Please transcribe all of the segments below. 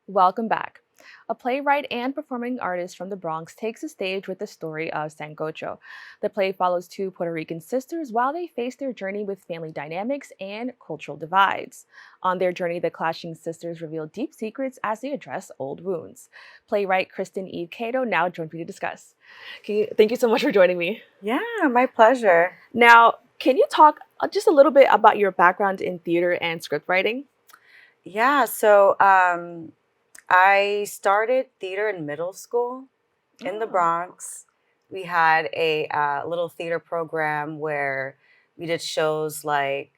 Welcome back. A playwright and performing artist from the Bronx takes the stage with the story of Sancocho. The play follows two Puerto Rican sisters while they face their journey with family dynamics and cultural divides. On their journey, the clashing sisters reveal deep secrets as they address old wounds. Playwright Christin Eve Cato now joins me to discuss. Thank you so much for joining me. Yeah, my pleasure. Now, can you talk just a little bit about your background in theater and script writing? Yeah, so I started theater in middle school in the Oh. Bronx. We had a little theater program where we did shows like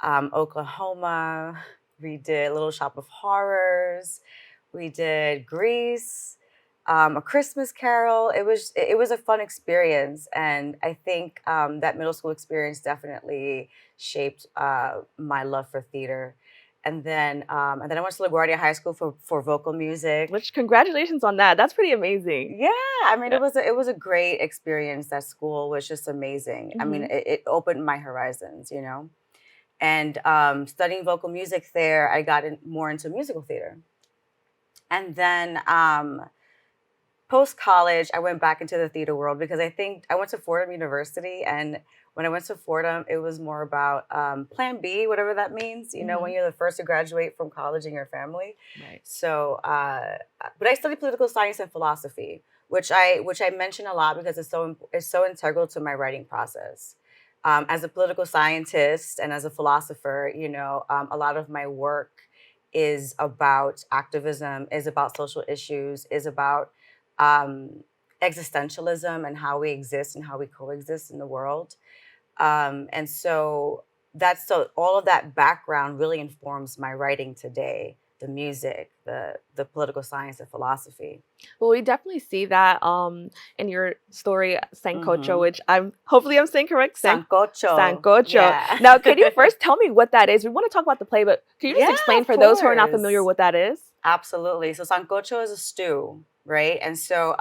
Oklahoma. We did Little Shop of Horrors. We did Grease, A Christmas Carol. It was a fun experience, and I think that middle school experience definitely shaped my love for theater. And then I went to LaGuardia High School for vocal music. Which congratulations on that. That's pretty amazing. Yeah, I mean, Yeah. it was a great experience. That school was just amazing. I mean, Mhm. it opened my horizons. And studying vocal music there, I got more into musical theater. And then post college, I went back into the theater world because I think I went to Fordham University. And when I went to Fordham, it was more about Plan B, whatever that means. When Mhm. you're the first to graduate from college in your family. Right. So, but I studied political science and philosophy, which I mention a lot because it's so integral to my writing process. As a political scientist and as a philosopher, a lot of my work is about activism, is about social issues, is about um, existentialism and how we exist and how we coexist in the world. And so all of that background really informs my writing today, the music, the political science, the philosophy. Well, we definitely see that in your story Sancocho, Hmm. which I'm saying correct. Sancocho. Sancocho. Yeah. Now, can you first tell me what that is? We want to talk about the play, but can you just Yeah, explain of for those who are not familiar course. what that is? Absolutely. So sancocho is a stew, right? And so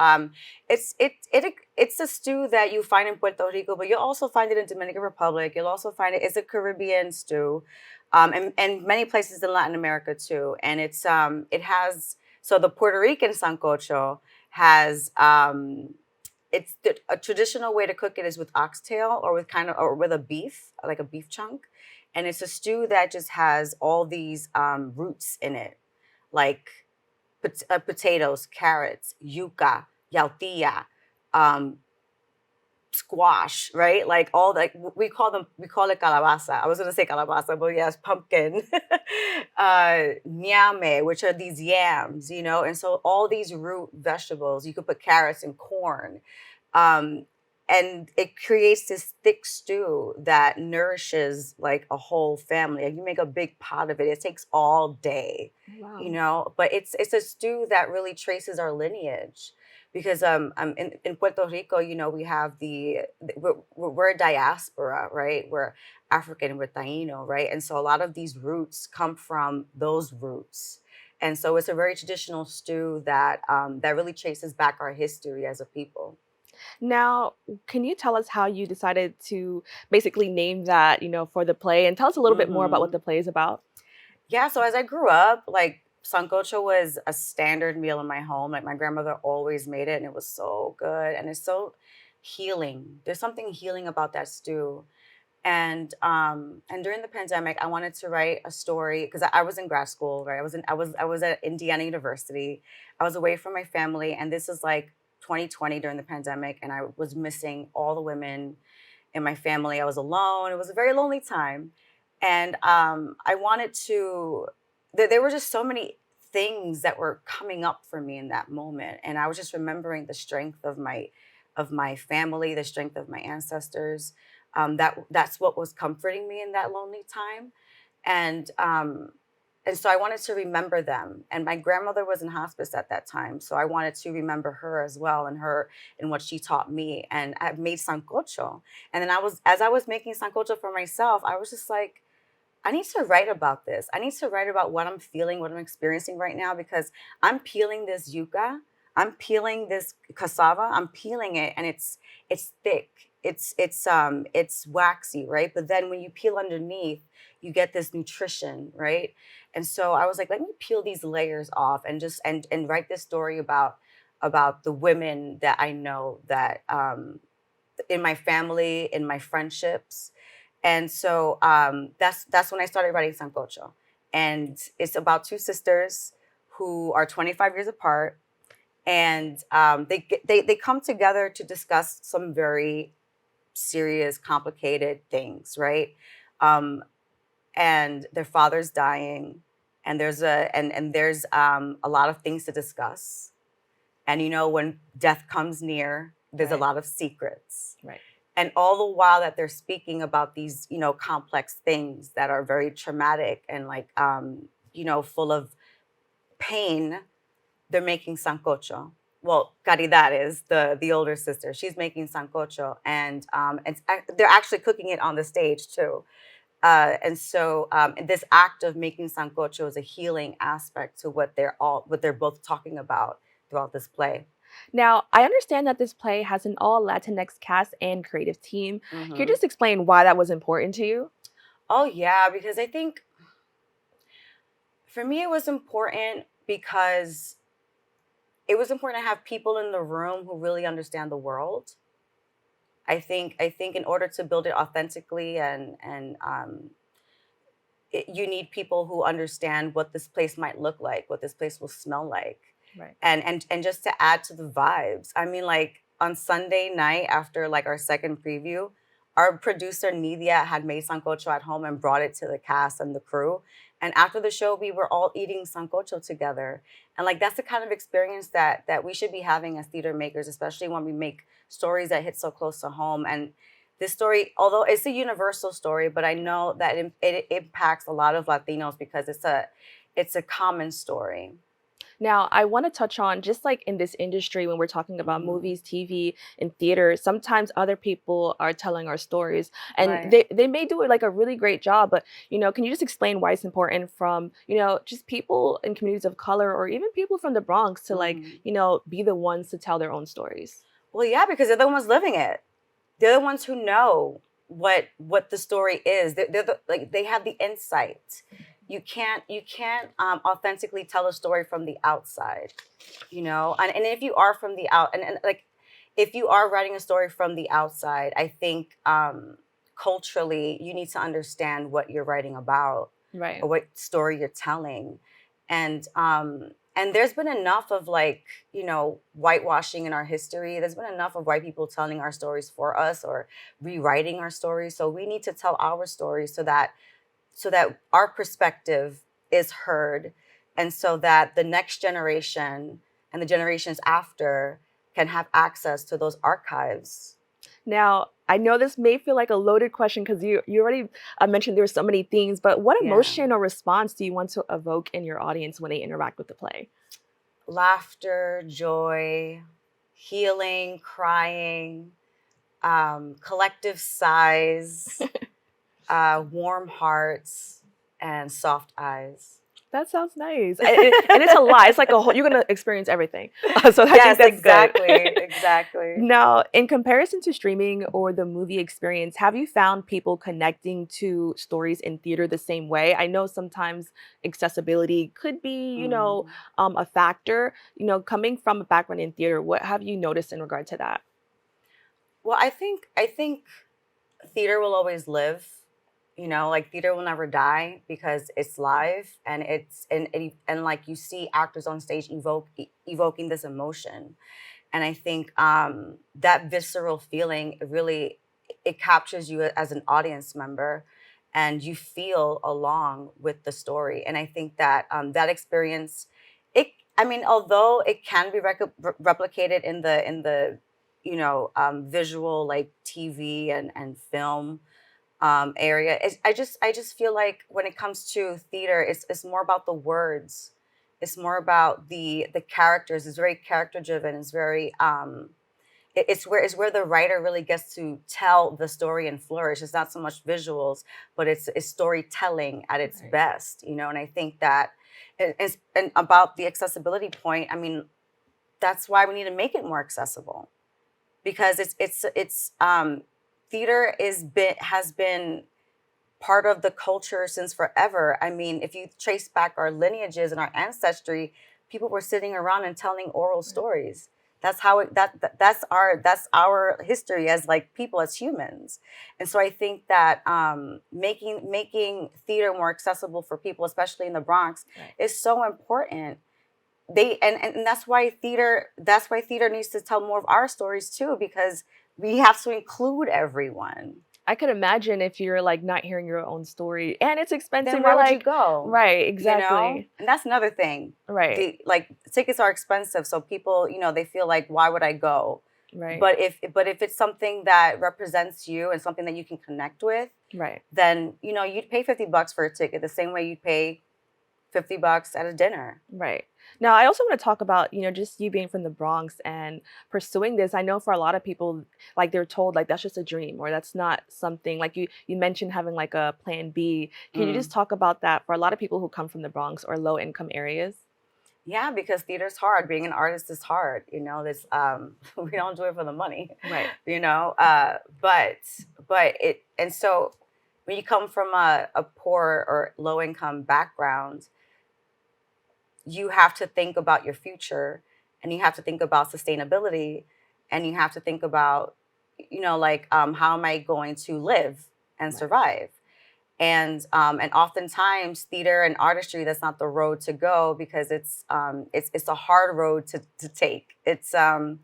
it's a stew that you find in Puerto Rico, but you'll also find it in Dominican Republic. You'll also find it's a Caribbean stew, and many places in Latin America too. And it has so the Puerto Rican sancocho has a traditional way to cook it is with oxtail or with a beef, like a beef chunk, and it's a stew that just has all these roots in it like potatoes, carrots, yuca, yautilla, um, squash, right? Like all like we call it calabaza. I was gonna say calabaza, but yes, pumpkin, ñame, which are these yams. And so all these root vegetables. You could put carrots and corn, um, and it creates this thick stew that nourishes like a whole family. Like you make a big pot of it. It takes all day, Wow. but it's a stew that really traces our lineage because in Puerto Rico, we have we're a diaspora, right? We're African, we're Taino, right? And so a lot of these roots come from those roots. And so it's a very traditional stew that really traces back our history as a people. Now, can you tell us how you decided to basically name that, for the play and tell us a little bit more about what Hmm. the play is about? Yeah, so as I grew up, like sancocho was a standard meal in my home. Like my grandmother always made it, and it was so good, and it's so healing. There's something healing about that stew. And during the pandemic, I wanted to write a story because I was in grad school, right? I was at Indiana University. I was away from my family, and this is like 2020 during the pandemic, and I was missing all the women in my family. I was alone. It was a very lonely time. And I wanted to, there were just so many things that were coming up for me in that moment. And I was just remembering the strength of my family, the strength of my ancestors. That's what was comforting me in that lonely time. And and so I wanted to remember them. And my grandmother was in hospice at that time, so I wanted to remember her as well, and what she taught me. And I made sancocho. And then as I was making sancocho for myself, I was just like, I need to write about this. I need to write about what I'm feeling, what I'm experiencing right now, because I'm peeling this yuca, I'm peeling this cassava, I'm peeling it, and it's thick, it's waxy, right? But then when you peel underneath, you get this nutrition, right? And so I was like, let me peel these layers off and just and write this story about the women that I know, that in my family, in my friendships. And so that's when I started writing Sancocho. And it's about two sisters who are 25 years apart. And they come together to discuss some very serious, complicated things, right? Um, and their father's dying, and there's a lot of things to discuss. And when death comes near, there's a Right. lot of secrets. Right. And all the while that they're speaking about these, complex things that are very traumatic and like, full of pain, they're making sancocho. Well, Caridad is the older sister. She's making sancocho, and they're actually cooking it on the stage too. And so this act of making sancocho is a healing aspect to what they're both talking about throughout this play. Now, I understand that this play has an all Latinx cast and creative team. Can you Hmm. just explain why that was important to you? Oh yeah, because I think for me it was important because it was important to have people in the room who really understand the world. I think in order to build it authentically you need people who understand what this place might look like, what this place will smell like, Right. and just to add to the vibes. I mean, like on Sunday night after like our second preview, our producer Nidia had made sancocho at home and brought it to the cast and the crew. And after the show, we were all eating sancocho together. And like that's the kind of experience that we should be having as theater makers, especially when we make stories that hit so close to home. And this story, although it's a universal story, but I know that it impacts a lot of Latinos because it's a common story. Now, I want to touch on just like in this industry, when we're talking about Mhm. movies, TV, and theater, sometimes other people are telling our stories and Right. they may do it like a really great job. But, can you just explain why it's important from, just people in communities of color or even people from the Bronx to like, Mhm. be the ones to tell their own stories? Well, yeah, because they're the ones living it. They're the ones who know what the story is. Like they have the insight. You can't authentically tell a story from the outside, and if you are from the out and like if you are writing a story from the outside, I think culturally you need to understand what you're writing about Right. or what story you're telling. And there's been enough of like, whitewashing in our history. There's been enough of white people telling our stories for us or rewriting our stories. So we need to tell our stories so that our perspective is heard, and so that the next generation and the generations after can have access to those archives. Now, I know this may feel like a loaded question because you already mentioned there's so many themes, but what Yeah. emotion or response do you want to evoke in your audience when they interact with the play? Laughter, joy, healing, crying, collective sighs, warm hearts, and soft eyes. That sounds nice. And it's a lot. It's like a whole, you're going to experience everything. So I think Yes, that's good. exactly, exactly. Now, in comparison to streaming or the movie experience, have you found people connecting to stories in theater the same way? I know sometimes accessibility could be, Mhm. a factor. Coming from a background in theater, what have you noticed in regard to that? Well, I think theater will always live. Like theater will never die because it's live and and like you see actors on stage evoking this emotion. And I think that visceral feeling really it captures you as an audience member, and you feel along with the story. And I think that that experience, it I mean, although it can be replicated in the visual like TV and film area. I just feel like when it comes to theater, it's more about the words. It's more about the characters. It's very character driven. It's very it's where the writer really gets to tell the story and flourish. It's not so much visuals, but it's storytelling at its Right. best. And I think that and about the accessibility point. I mean, that's why we need to make it more accessible because it's theater has been part of the culture since forever. I mean, if you trace back our lineages and our ancestry, people were sitting around and telling oral stories. That's how that's our history as like people, as humans. And so I think that making theater more accessible for people, especially in the Bronx, Right. is so important. And that's why theater needs to tell more of our stories too, because we have to include everyone. I could imagine if you're like not hearing your own story and it's expensive, Then why you're would you like, go? right, You know? exactly. And that's another thing. Right, Tickets are expensive, so people, they feel like, why would I go? right, But if it's something that represents you and something that you can connect with, right. then you'd pay $50 for a ticket the same way you'd pay $50 at a dinner. Right. Now, I also want to talk about, just you being from the Bronx and pursuing this. I know for a lot of people, like they're told like that's just a dream or that's not something like you mentioned having like a plan B. Can you just Mm. talk about that for a lot of people who come from the Bronx or low income areas? Yeah, because theater's hard. Being an artist is hard. This we don't do it for the money. Right. But it and so when you come from a poor or low income background, you have to think about your future, and you have to think about sustainability, and you have to think about how am I going to live and Right. survive. And oftentimes theater and artistry, that's not the road to go, because it's a hard road to take. Takes a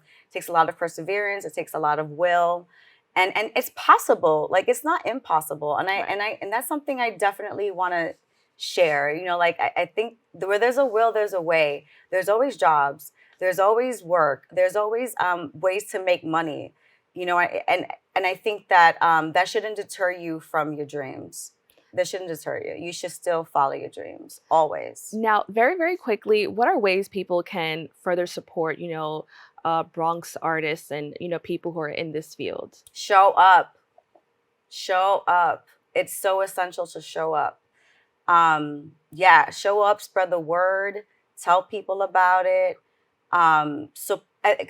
lot of perseverance, it takes a lot of will, and it's possible. Like, it's not impossible. Right. And that's something I definitely want to share. I think where there's a will, there's a way. There's always jobs, there's always work, there's always ways to make money. And I think that that shouldn't deter you from your dreams. That shouldn't deter you. You should still follow your dreams always. Now, very, very quickly, what are ways people can further support, Bronx artists and, people who are in this field? Show up. Show up. It's so essential to show up. Yeah, show up, spread the word, tell people about it. So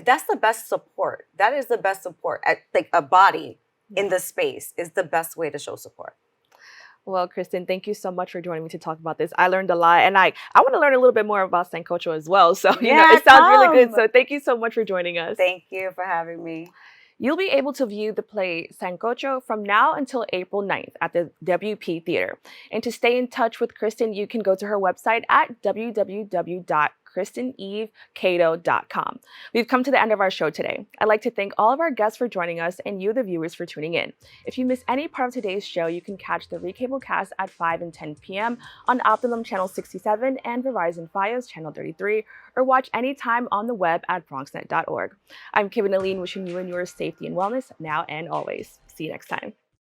that's the best support. That is the best support. Like, a body in Right. the space is the best way to show support. Well, Kristen, thank you so much for joining me to talk about this. I learned a lot, and I want to learn a little bit more about Sancocho as well. So, Yeah, it sounds really good. come. So, thank you so much for joining us. Thank you for having me. You'll be able to view the play Sancocho from now until April 9th at the WP Theater. And to stay in touch with Kristen, you can go to her website at www.christinevecato.com. We've come to the end of our show today. I'd like to thank all of our guests for joining us and you, the viewers, for tuning in. If you miss any part of today's show, you can catch the recable cast at 5 and 10 p.m. on Optimum Channel 67 and Verizon Fios Channel 33, or watch anytime on the web at bronxnet.org. I'm Kibin Alleyne, wishing you and yours safety and wellness now and always. See you next time.